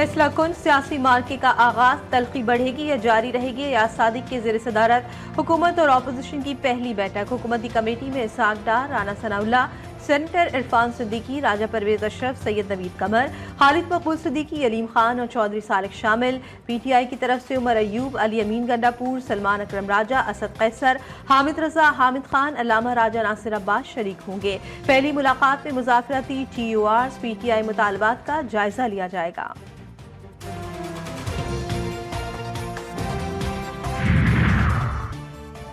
फैसला कुन सियासी मार्के का आगाज, तलखी बढ़ेगी या जारी रहेगी। या सादिक के ज़ेर सदारत हुकूमत और अपोजिशन की पहली बैठक। हुकूमती कमेटी में इसहाक डार, राना सनाउल्लाह, सेनेटर इरफान सिद्दीकी, राजा परवेज अशरफ, सैयद नवीद कमर, खालिद मकबूल सिद्दीकी, अलीम खान और चौधरी सालिक शामिल। पीटीआई की तरफ से उमर अयूब, अली अमीन गंडापुर, सलमान अकरम राजा, असद कैसर, हामिद रजा, हामिद खान, अल्लामा राजा नासिर अब्बास शरीक होंगे। पहली मुलाकात में मुज़ाफ़रती TURs, PTI मुतालबात का जायजा लिया जाएगा।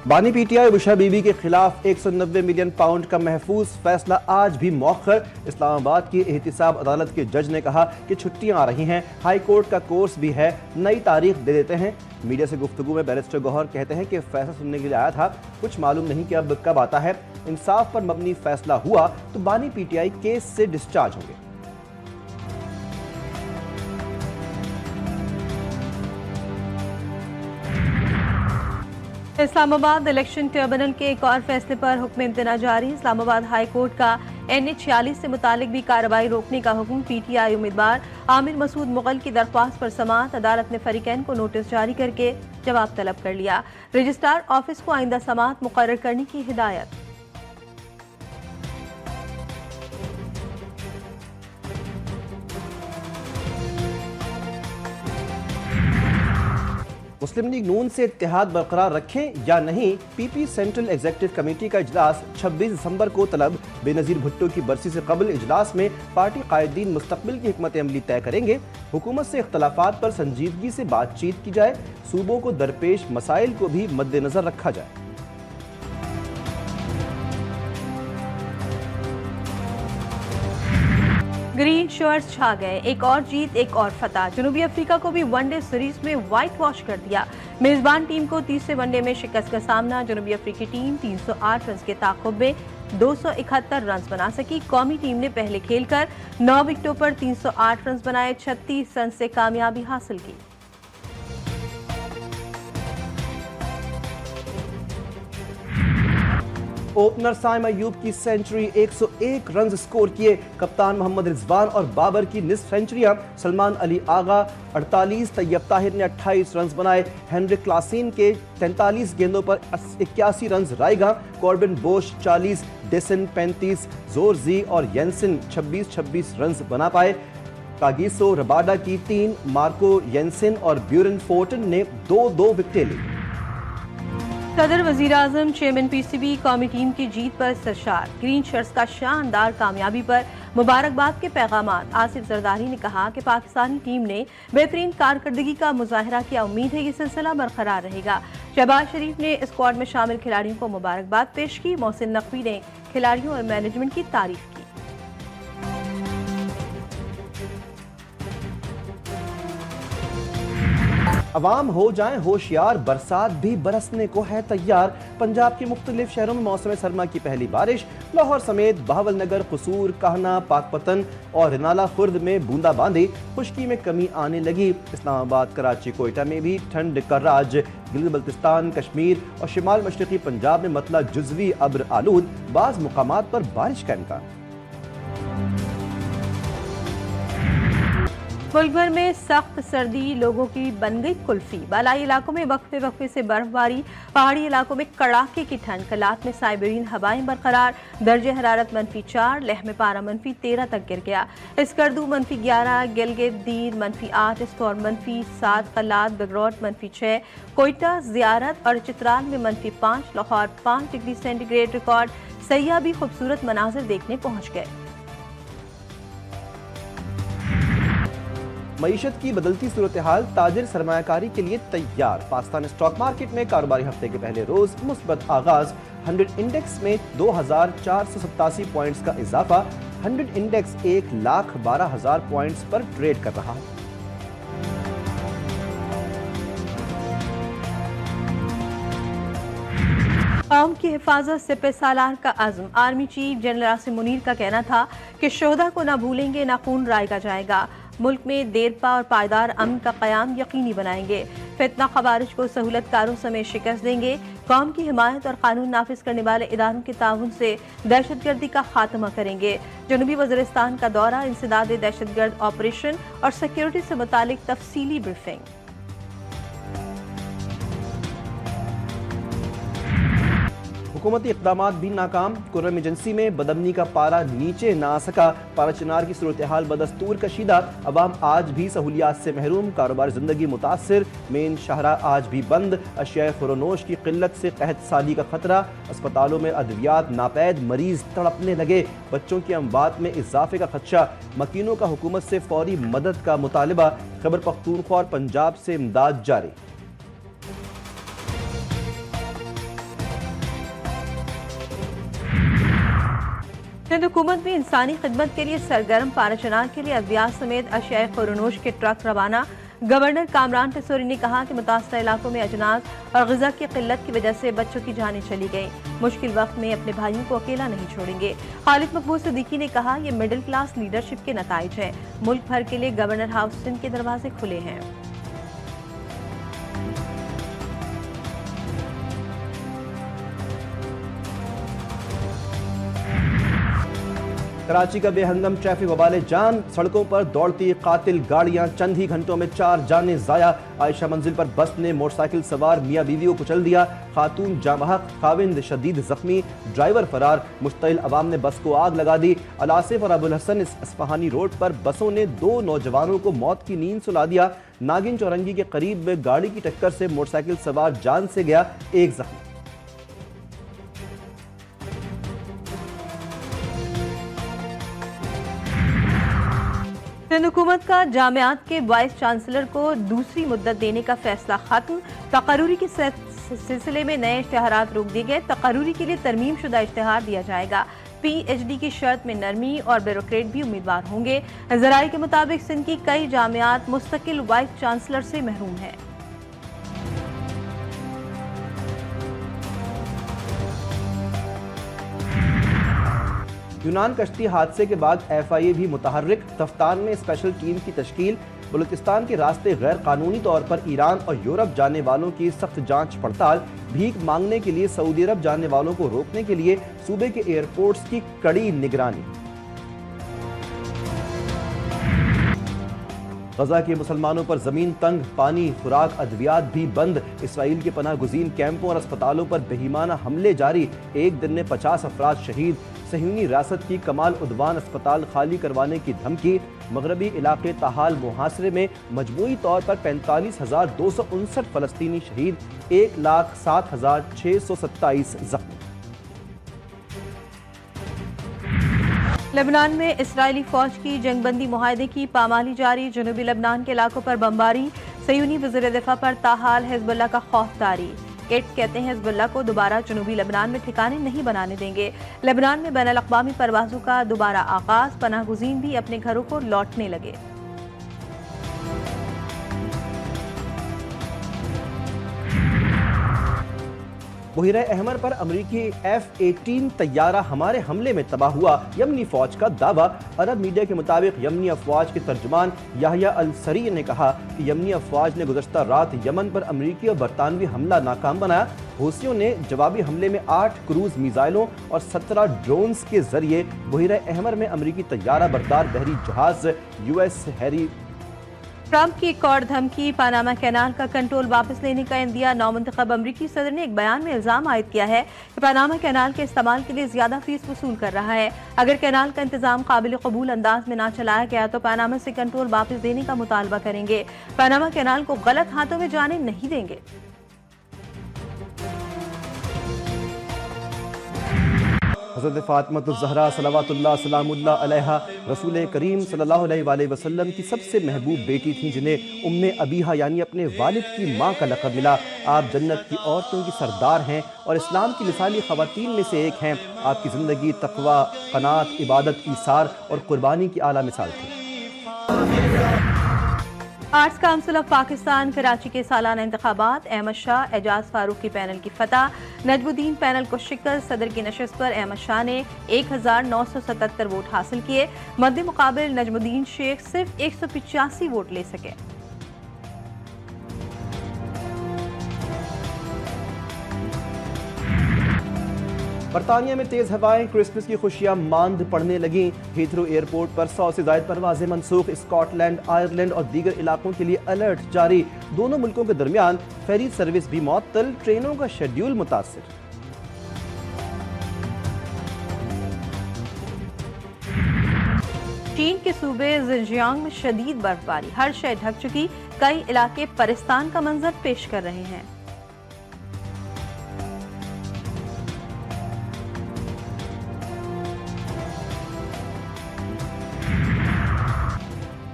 बानी पीटीआई बुशरा बीबी के खिलाफ 190 मिलियन पाउंड का महफूज फैसला आज भी मौखर। इस्लामाबाद की एहतिसाब अदालत के जज ने कहा कि छुट्टियां आ रही हैं, हाई कोर्ट का कोर्स भी है, नई तारीख दे देते हैं। मीडिया से गुफ्तगू में बैरिस्टर गौहर कहते हैं कि फैसला सुनने के लिए आया था, कुछ मालूम नहीं कि अब कब आता है। इंसाफ पर मबनी फैसला हुआ तो बानी पीटीआई केस से डिस्चार्ज होंगे। इस्लामाबाद इलेक्शन ट्रिब्यूनल के एक और फैसले पर हुक्म इम्तना जारी। इस्लामाबाद हाई कोर्ट का NA 46 से मुतालिक भी कार्रवाई रोकने का हुक्म। PTI उम्मीदवार आमिर मसूद मुगल की दरख्वास्त पर समाअत। अदालत ने फरीकैन को नोटिस जारी करके जवाब तलब कर लिया। रजिस्ट्रार ऑफिस को आइंदा समाअत मुकर्रर करने की हिदायत। मुस्लिम लीग नून से इत्तेहाद बरकरार रखें या नहीं, PP सेंट्रल एग्जीक्यूटिव कमेटी का इजलास 26 दिसंबर को तलब। बेनज़ीर भुट्टो की बरसी से कबल इजलास में पार्टी कायदीन मुस्तकबिल की हिकमत अमली तय करेंगे। हुकूमत से इख्तलाफात पर संजीदगी से बातचीत की जाए, सूबों को दरपेश मसाइल को भी मद्देनजर रखा जाए। ग्रीन शर्ट्स छा गए, एक और जीत एक और फतह। जनूबी अफ्रीका को भी वनडे सीरीज में व्हाइट वॉश कर दिया। मेजबान टीम को तीसरे वनडे में शिकस्त का सामना। जनूबी अफ्रीकी टीम 308 रन के ताक़ुब में 271 रन बना सकी। कौमी टीम ने पहले खेलकर 9 विकेटों पर 308 रन बनाए, 36 रन से कामयाबी हासिल की। ओपनर साइम अयूब की सेंचुरी, 101 रन स्कोर किए। कप्तान मोहम्मद रिजवान और बाबर की निस्फ सेंचुरियां। सलमान अली आगा 48, तैयब ताहिर ने 28 रन बनाए। हेनरिक क्लासीन के 43 गेंदों पर 81 रन रायगा। कॉर्बिन बोश 40, डेसन 35, जोरजी और येंसन 26 रन बना पाए। कागिसो रबाडा की 3, मार्को येंसन और ब्यूरन फोर्टन ने 2-2 विकेटें ली। सदर वजीर आजम चेयरमैन PCB कौमी टीम की जीत पर सरशार। ग्रीन शर्ट्स का शानदार कामयाबी पर मुबारकबाद के पैगामात। आसिफ जरदारी ने कहा कि पाकिस्तानी टीम ने बेहतरीन कारकर्दगी का मुजाहरा किया, उम्मीद है ये सिलसिला बरकरार रहेगा। शहबाज शरीफ ने स्क्वाड में शामिल खिलाड़ियों को मुबारकबाद पेश की। मोहसिन नकवी ने खिलाड़ियों और मैनेजमेंट की तारीफ की। अवाम हो जाएं होशियार, बरसात भी बरसने को है तैयार। पंजाब के मुख्तलिफ शहरों में मौसम सरमा की पहली बारिश। लाहौर समेत बहावलनगर, कसूर, काहना, पाकपतन और रिनाला खुर्द में बूंदाबांदी। खुश्की में कमी आने लगी। इस्लामाबाद, कराची, कोयटा में भी ठंड का राज। गिलगित बल्तिस्तान, कश्मीर और शिमाल मशरकी पंजाब में मतला जुज़वी अब्र आलूद। बाज़ मुकामात पर बारिश का इम्कान। मुल्क भर में सख्त सर्दी लोगों की बन गई कुल्फी। बालाई इलाकों में वक्फे वक्फे से बर्फबारी, पहाड़ी इलाकों में कड़ाके की ठंड। कलात में साइबेरियन हवाएं बरकरार। दर्जे हरारत -4, लेह में पारा -13 तक गिर गया। स्कर्दू -11, गिलगित दीर -8, इस्तौर -7, कलात बगरौट -6, कोयटा, ज़ियारत और चित्राल में -5, लाहौर 5 डिग्री सेंटीग्रेड रिकॉर्ड। सयाह भी खूबसूरत मनाजिर देखने पहुँच गए। मईशत की बदलती सूरत हाल ताजिर सरमायाकारी के लिए तैयार। पाकिस्तान स्टॉक मार्केट में कारोबारी हफ्ते के पहले रोज मुस्बत आगाज। 100 इंडेक्स में 2487 पॉइंट्स का इजाफा। 100 इंडेक्स 1,12,000 पॉइंट्स पर ट्रेड कर रहा है। कौम की हिफाजत सिपह सालार का अज़्म। Army chief general Asim Munir का कहना था कि शोहदा को ना भूलेंगे ना खून रायगा जाएगा। मुल्क में देरपा और पायदार अमन का क़याम यकीनी बनाएंगे। فتنہ खवारिज को सहूलतकारों समेत शिकस्त देंगे। कौम की हिमायत और कानून नाफिज करने वाले इदारों के ताउन से दहशतगर्दी का खात्मा करेंगे। जनूबी वज़ीरिस्तान का दौरा, इंसदाद दहशतगर्द ऑपरेशन और सिक्योरिटी से मुतालिक तफसीली ब्रीफिंग। हुकूमती इक़दामात भी नाकाम, कुर्रम एजेंसी में बदअमनी का पारा नीचे ना आ सका। पारा चिनार की सूरत हाल बदस्तूर कशीदा, अवाम आज भी सहूलियात से महरूम, कारोबार ज़िंदगी मुतासर, मेन शाहरा आज भी बंद, अशिया खुरोनोश की किल्लत से कहत साली का खतरा, अस्पतालों में अद्वियात नापैद, मरीज तड़पने लगे, बच्चों की अमवात में इजाफे का खदशा, मकीनों का हुकूमत से फौरी मदद का मुतालबा। खैबर पख्तूनख्वा और पंजाब से इमदाद जारी। हिंद हुकूमत में इंसानी खिदमत के लिए सरगर्म, पारा चिनार के लिए अद्वियात समेत अशिया खुरोनोश के ट्रक रवाना। गवर्नर कामरान टेसोरी ने कहा कि मुतासर इलाकों में अजनास और ग़िज़ा की किल्लत की वजह से बच्चों की जानें चली गईं। मुश्किल वक्त में अपने भाइयों को अकेला नहीं छोड़ेंगे। खालिद मकबूल सिद्दीकी ने कहा, ये मिडिल क्लास लीडरशिप के नताइज हैं। मुल्क भर के लिए गवर्नर हाउस सिंध के दरवाजे खुले हैं। कराची का बेहंगम ट्रैफिक वबाले जान, सड़कों पर दौड़ती कातिल गाड़ियां, चंद ही घंटों में 4 जानें ज़ाया। आयशा मंजिल पर बस ने मोटरसाइकिल सवार मियाँ बीवी को कुचल दिया। खातून जामहक, खाविंद शदीद जख्मी, ड्राइवर फरार। मुश्तइल अवाम ने बस को आग लगा दी। अलासिफ और अबुल हसन इस्फहानी रोड पर बसों ने 2 नौजवानों को मौत की नींद सुला दिया। नागिन चौरंगी के करीब गाड़ी की टक्कर से मोटरसाइकिल सवार जान से गया, एक जख्मी। सिंध हुकूमत का जामियात के वाइस चांसलर को दूसरी मुद्दत देने का फैसला खत्म। तकर्रुरी के सिलसिले में नए इश्तिहारात रोक दिए गए। तकर्रुरी के लिए तरमीम शुदा इश्तिहार दिया जाएगा। PhD की शर्त में नरमी और ब्यूरोक्रेट भी उम्मीदवार होंगे। ज़राए के मुताबिक सिंध की कई जामियात मुस्तकिल वाइस चांसलर से महरूम हैं। यूनान कश्ती हादसे के बाद FIA भी मुतहर्रिक, तफ्तान में स्पेशल टीम की तश्कील। बलूचिस्तान के रास्ते गैर कानूनी तौर पर ईरान और यूरोप जाने वालों की सख्त जांच पड़ताल। भीख मांगने के लिए सऊदी अरब जाने वालों को रोकने के लिए सूबे के एयरपोर्ट्स की कड़ी निगरानी। गजा के मुसलमानों पर जमीन तंग, पानी, खुराक, अद्वियात भी बंद। इसराइल के पनाह गुज़ीन कैंपों और अस्पतालों पर बेईमाना हमले जारी। एक दिन में 50 अफराद शहीद। सहयूनी रियासत की कमाल उद्वान अस्पताल खाली करवाने की धमकी। मगरबी इलाके ताहाल मुहासरे में मजमूई तौर पर 45,259 फ़लस्तीनी शहीद, 1,07,627 जख्मी। लेबनान में इसराइली फौज की जंगबंदी मुआहदे की पामाली जारी। जनूबी लेबनान के इलाकों पर बमबारी। सहयूनी वज़ीर दिफा पर ताहाल हिज़्बुल्लाह का खौफ तारी। गेट्स कहते हैं हिज़्बुल्लाह को दोबारा जनूबी लेबनान में ठिकाने नहीं बनाने देंगे। लेबनान में बैनुल अक़वामी परवाज़ों का दोबारा आगाज़। पनाह गुज़ीन भी अपने घरों को लौटने लगे। बहिरा अहमर पर अमरीकी F-18 तैयारा हमारे हमले में तबाह हुआ, यमनी फौज का दावा। अरब मीडिया के मुताबिक यमनी अफवाज के तर्जुमान याहिया अल सरी ने कहा कि यमनी अफवाज ने गुज़श्ता रात यमन पर अमरीकी और बरतानवी हमला नाकाम बनाया। हूसियों ने जवाबी हमले में 8 क्रूज मिसाइलों और 17 ड्रोन्स के जरिए बहिरा अहमर में अमरीकी तैयारा बरदार बहरी जहाज US हैरी। ट्रंप की एक और धमकी। पानामा कैनाल का कंट्रोल वापस लेने का इंदिया। नौमुंतखब अमरीकी सदर ने एक बयान में इल्जाम आयद किया है कि पानामा कैनाल के इस्तेमाल के लिए ज्यादा फीस वसूल कर रहा है। अगर कैनाल का इंतजाम काबिल कबूल अंदाज में ना चलाया गया तो पानामा से कंट्रोल वापस देने का मुतालबा करेंगे। पानामा कैनाल को गलत हाथों में जाने नहीं देंगे। हज़रत फ़ातिमा-तुज़-ज़हरा सलवातुल्लाह सलामुल्लाह अलैहा रसूल करीम सल्लल्लाहु अलैहि वसल्लम की सबसे महबूब बेटी थीं, जिन्हें उम्मे अबीहा यानी अपने वालिद की माँ का लक़ब मिला। आप जन्नत की औरतों की सरदार हैं और इस्लाम की मिसाली ख़वातीन में से एक हैं। आपकी ज़िंदगी तक़वा, क़नात, इबादत, ईसार और क़ुरबानी की आला मिसाल थी। Arts council of Pakistan Karachi के सालाना इंतखाबात। अहमद शाह, एजाज फारूक की पैनल की फतह। नजमुद्दीन पैनल को शिकस्त। सदर की नशस्त पर अहमद शाह ने 1977 वोट हासिल किए। मद्दे मुकाबिल नजमुद्दीन शेख सिर्फ 185 वोट ले सके। برطانیہ میں تیز ہوائیں، کرسمس کی خوشیاں ماند پڑنے لگیں۔ ہیتھرو ایئرپورٹ پر 100 سے زائد پروازیں منسوخ۔ اسکاٹ لینڈ، آئرلینڈ اور دیگر علاقوں کے لیے الرٹ جاری۔ دونوں ملکوں کے درمیان فیری سروس بھی معطل، ٹرینوں کا شیڈیول متاثر۔ چین کے صوبے زنجیانگ میں شدید برفباری، ہر شے ڈھک چکی، کئی علاقے پرستان کا منظر پیش کر رہے ہیں۔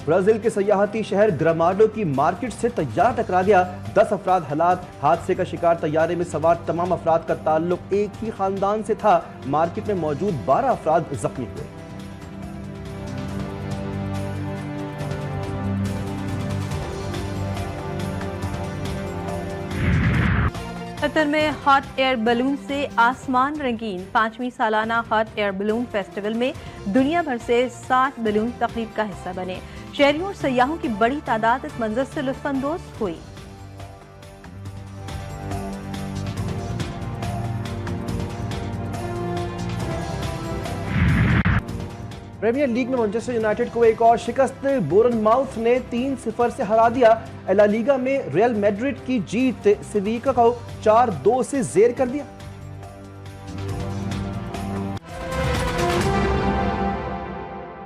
برازیل کے سیاحتی شہر گراماڈو کی مارکیٹ سے طیارہ ٹکرا گیا، 10 افراد ہلاک۔ حادثے کا شکار طیارے میں سوار تمام افراد کا تعلق ایک ہی خاندان سے تھا۔ مارکیٹ میں موجود 12 افراد زخمی ہوئے۔ قطر میں ہاٹ ایئر بلون سے آسمان رنگین، 5ویں سالانہ ہاٹ ایئر بلون فیسٹیول میں دنیا بھر سے 60 بلون تقریب کا حصہ بنے۔ شہریوں اور سیاحوں کی بڑی تعداد اس منظر سے لطف اندوز ہوئی۔ پریمیئر لیگ میں مانچسٹر یونائیٹڈ کو ایک اور شکست، بورن ماؤتھ نے 3-0 سے ہرا دیا۔ لا لیگا میں ریال میڈرڈ کی جیت سیویلا کو 4-2 سے زیر کر دیا۔